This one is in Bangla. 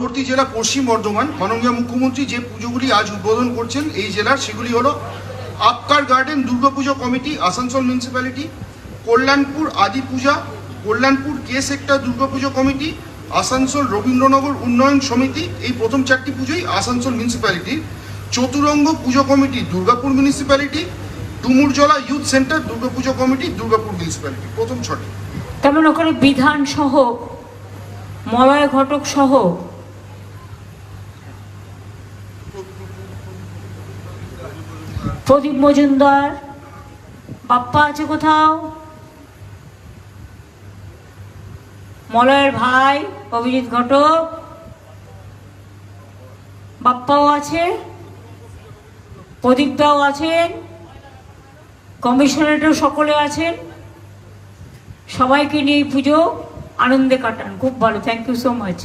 পরবর্তী জেলা পশ্চিম বর্ধমান। মাননীয় মুখ্যমন্ত্রী যে পুজোগুলি আজ উদ্বোধন করছেন এই জেলার, সেগুলি হলো Upkar garden Durga Puja committee Asansol municipality, Kalyanpur আদি পূজা, Kalyanpur K sector Durga Puja committee, Asansol Rabindranagar উন্নয়ন সমিতি, এই প্রথম চারটি পুজোই আসানসোল মিউনিসিপ্যালিটির। চতুরঙ্গ পুজো committee Durgapur municipality, Dumurjala youth centre Durga Puja committee Durgapur municipality, প্রথম ছটি। তেমন ওখানে বিধান সহ মলয় ঘটক সহ প্রদীপ মজুমদার, বাপ্পা আছে কোথাও, মলয়ের ভাই অভিজিৎ ঘটক, বাপ্পাও আছে, প্রদীপদাও আছেন, কমিশনারেটও সকলে আছেন। সবাইকে নিয়ে এই পুজো আনন্দে কাটান, খুব ভালো। Thank you so much.